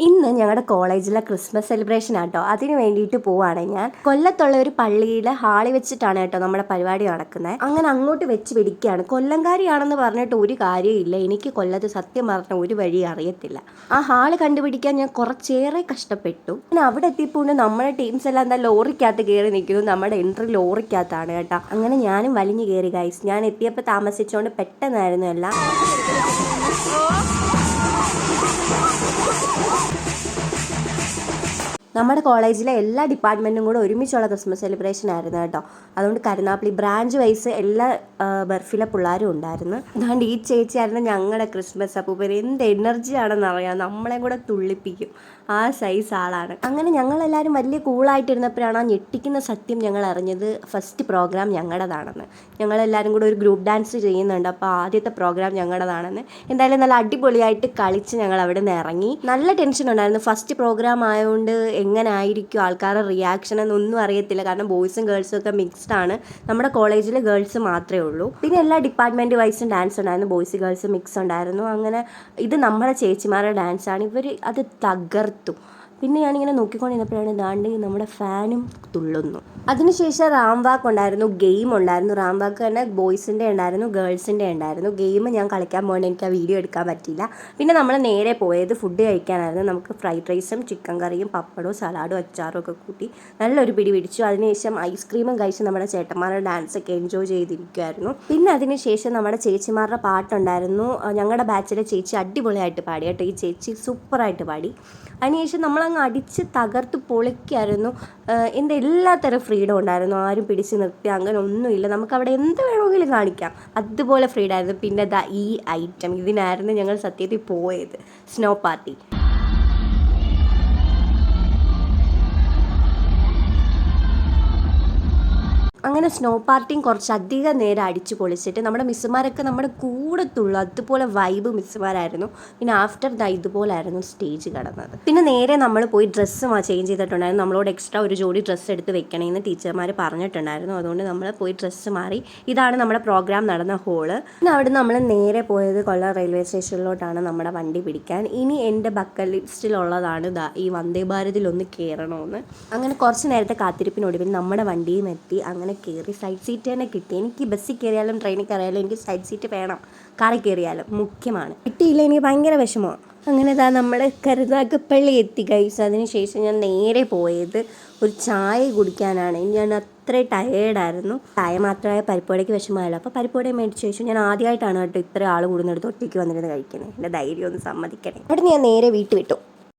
ഇന്ന് ഞങ്ങളുടെ കോളേജിലെ ക്രിസ്മസ് സെലിബ്രേഷൻ ആട്ടോ. അതിന് വേണ്ടിയിട്ട് പോവാണ് ഞാൻ. കൊല്ലത്തുള്ള ഒരു പള്ളിയിലെ ഹാളിൽ വെച്ചിട്ടാണ് കേട്ടോ നമ്മുടെ പരിപാടി നടക്കുന്നത്. അങ്ങനെ അങ്ങോട്ട് വെച്ച് പിടിക്കുകയാണ്. കൊല്ലംകാരിയാണെന്ന് പറഞ്ഞിട്ട് ഒരു കാര്യമില്ല. എനിക്ക് കൊല്ലത്ത് സത്യം പറഞ്ഞ ഒരു വഴി അറിയത്തില്ല. ആ ഹാള് കണ്ടുപിടിക്കാൻ ഞാൻ കുറച്ചേറെ കഷ്ടപ്പെട്ടു. പിന്നെ അവിടെ എത്തിയപ്പോൾ നമ്മുടെ ടീംസ് എല്ലാം എന്താ ലോറിക്കകത്ത് കയറി നിൽക്കുന്നു. നമ്മുടെ എൻട്രി ലോറിക്കകത്താണ് കേട്ടോ. അങ്ങനെ ഞാനും വലിഞ്ഞു കയറി ഗൈസ്. ഞാൻ എത്തിയപ്പോൾ താമസിച്ചുകൊണ്ട് പെട്ടെന്നായിരുന്നു എല്ലാം. നമ്മുടെ കോളേജിലെ എല്ലാ ഡിപ്പാർട്ട്മെൻറ്റും കൂടെ ഒരുമിച്ചുള്ള ക്രിസ്മസ് സെലിബ്രേഷൻ ആയിരുന്നു കേട്ടോ. അതുകൊണ്ട് കരുനാപ്പള്ളി ബ്രാഞ്ച് വൈസ് എല്ലാ ബർഫിലെ പിള്ളേരും ഉണ്ടായിരുന്നു. അതുകൊണ്ട് ഈ ചേച്ചിയായിരുന്നു ഞങ്ങളുടെ ക്രിസ്മസ് അപ്പൂപ്പൻ. എന്ത് എനർജിയാണെന്ന് അറിയാം, നമ്മളെ കൂടെ തുള്ളിപ്പിക്കും. ആ സൈസ് ആളാണ്. അങ്ങനെ ഞങ്ങളെല്ലാവരും വലിയ കൂളായിട്ടിരുന്നപ്പോഴാണ് ആ ഞെട്ടിക്കുന്ന സത്യം ഞങ്ങൾ അറിഞ്ഞത്. ഫസ്റ്റ് പ്രോഗ്രാം ഞങ്ങളുടേതാണെന്ന്. ഞങ്ങളെല്ലാവരും കൂടെ ഒരു ഗ്രൂപ്പ് ഡാൻസ് ചെയ്യുന്നുണ്ട്. അപ്പോൾ ആദ്യത്തെ പ്രോഗ്രാം ഞങ്ങളുടേതാണെന്ന്. എന്തായാലും നല്ല അടിപൊളിയായിട്ട് കളിച്ച് ഞങ്ങൾ അവിടെ നിന്ന് ഇറങ്ങി. നല്ല ടെൻഷൻ ഉണ്ടായിരുന്നു. ഫസ്റ്റ് പ്രോഗ്രാം ആയതുകൊണ്ട് എങ്ങനെ ആയിരിക്കും ആൾക്കാരുടെ റിയാക്ഷൻ എന്നൊന്നും അറിയത്തില്ല. കാരണം ബോയ്സും ഗേൾസും ഒക്കെ മിക്സ്ഡ് ആണ്. നമ്മുടെ കോളേജിൽ ഗേൾസ് മാത്രമേ ഉള്ളൂ. പിന്നെ എല്ലാ ഡിപ്പാർട്ട്മെൻറ്റ് വൈസും ഡാൻസ് ഉണ്ടായിരുന്നു. ബോയ്സ് ഗേൾസ് മിക്സ് ഉണ്ടായിരുന്നു. അങ്ങനെ ഇത് നമ്മുടെ ചേച്ചിമാരുടെ ഡാൻസാണ്. ഇവർ അത് തകർത്തു. പിന്നെ ഞാനിങ്ങനെ നോക്കിക്കൊണ്ടിരുന്നപ്പോഴാണ് ദാണ്ട് നമ്മുടെ ഫാനും തുള്ളുന്നു. അതിനുശേഷം റാം വാക്ക് ഉണ്ടായിരുന്നു, ഗെയിം ഉണ്ടായിരുന്നു. റാം വാക്ക് തന്നെ ബോയ്സിൻ്റെ ഉണ്ടായിരുന്നു, ഗേൾസിൻ്റെ ഉണ്ടായിരുന്നു. ഗെയിം ഞാൻ കളിക്കാൻ പോകേണ്ട, എനിക്ക് ആ വീഡിയോ എടുക്കാൻ പറ്റില്ല. പിന്നെ നമ്മൾ നേരെ പോയത് ഫുഡ് കഴിക്കാനായിരുന്നു. നമുക്ക് ഫ്രൈഡ് റൈസും ചിക്കൻ കറിയും പപ്പടവും സലാഡും അച്ചാറും ഒക്കെ കൂട്ടി നല്ലൊരു പിടി പിടിച്ചു. അതിനുശേഷം ഐസ്ക്രീമും കഴിച്ച് നമ്മുടെ ചേട്ടന്മാരുടെ ഡാൻസൊക്കെ എൻജോയ് ചെയ്തിരിക്കുമായിരുന്നു. പിന്നെ അതിനുശേഷം നമ്മുടെ ചേച്ചിമാരുടെ പാട്ടുണ്ടായിരുന്നു. ഞങ്ങളുടെ ബാച്ചിലെ ചേച്ചി അടിപൊളിയായിട്ട് പാടി കേട്ടോ. ഈ ചേച്ചി സൂപ്പറായിട്ട് പാടി. അതിനുശേഷം നമ്മളങ്ങ് അടിച്ച് തകർത്ത് പൊളിക്കായിരുന്നു. എൻ്റെ എല്ലാത്തരം ഫ്രീഡം ഉണ്ടായിരുന്നു. ആരും പിടിച്ച് നിർത്തി അങ്ങനെ ഒന്നുമില്ല. നമുക്കവിടെ എന്ത് വേണമെങ്കിലും കാണിക്കാം, അതുപോലെ ഫ്രീഡം ആയിരുന്നു. പിന്നെ ഈ ഐറ്റം ഇതിനായിരുന്നു ഞങ്ങൾ സത്യത്തിൽ പോയത്, സ്നോ പാർട്ടി. അങ്ങനെ സ്നോ പാർട്ടിയും കുറച്ചധികം നേരം അടിച്ച് പൊളിച്ചിട്ട് നമ്മുടെ മിസ്സുമാരൊക്കെ നമ്മുടെ കൂടെ തുള്ളു. അതുപോലെ വൈബ് മിസ്സുമാരായിരുന്നു. പിന്നെ ആഫ്റ്റർ ഇതുപോലായിരുന്നു സ്റ്റേജ് കിടന്നത്. പിന്നെ നേരെ നമ്മൾ പോയി ഡ്രസ്സ് ചേഞ്ച് ചെയ്തിട്ടുണ്ടായിരുന്നു. നമ്മളോട് എക്സ്ട്രാ ഒരു ജോഡി ഡ്രസ്സ് എടുത്ത് വെക്കണമെന്ന് ടീച്ചർമാർ പറഞ്ഞിട്ടുണ്ടായിരുന്നു. അതുകൊണ്ട് നമ്മൾ പോയി ഡ്രസ്സ് മാറി. ഇതാണ് നമ്മുടെ പ്രോഗ്രാം നടന്ന ഹോള്. പിന്നെ അവിടെ നമ്മൾ നേരെ പോയത് കൊല്ലം റെയിൽവേ സ്റ്റേഷനിലോട്ടാണ് നമ്മുടെ വണ്ടി പിടിക്കാൻ. ഇനി എൻ്റെ ബക്കറ്റ് ലിസ്റ്റിലുള്ളതാണ് ഈ വന്ദേ ഭാരതിലൊന്ന് കയറണമെന്ന്. അങ്ങനെ കുറച്ച് നേരത്തെ കാത്തിരിപ്പിനൊടുവിൽ നമ്മുടെ വണ്ടിയും എത്തി. അങ്ങനെ കയറി സൈഡ് സീറ്റ് തന്നെ കിട്ടി. എനിക്ക് ബസ്സിൽ കയറിയാലും ട്രെയിനിൽ കയറിയാലും എനിക്ക് സൈഡ് സീറ്റ് വേണം. കാറിൽ കയറിയാലും മുഖ്യമാണ്. കിട്ടിയില്ല, എനിക്ക് ഭയങ്കര വിഷമമാണ്. അങ്ങനെ നമ്മുടെ കരുനാഗപ്പള്ളി എത്തി ഗൈസ്. അതിനുശേഷം ഞാൻ നേരെ പോയത് ഒരു ചായ കുടിക്കാനാണ്. ഞാൻ അത്ര ടയേർഡായിരുന്നു. ചായ മാത്രമായ പരിപ്പുവടയ്ക്ക് വിഷമമായല്ലോ. അപ്പോൾ പരിപ്പുവട മേടിച്ച ശേഷം ഞാൻ ആദ്യമായിട്ടാണ് കേട്ടോ ഇത്ര ആൾ കൂടുന്നിടത്ത് ഒറ്റയ്ക്ക് വന്നിരുന്ന് കഴിക്കുന്നത്. എൻ്റെ ധൈര്യം ഒന്ന് സമ്മതിക്കണേ. അവിടെ ഞാൻ നേരെ വീട്ടിൽ വിട്ടു.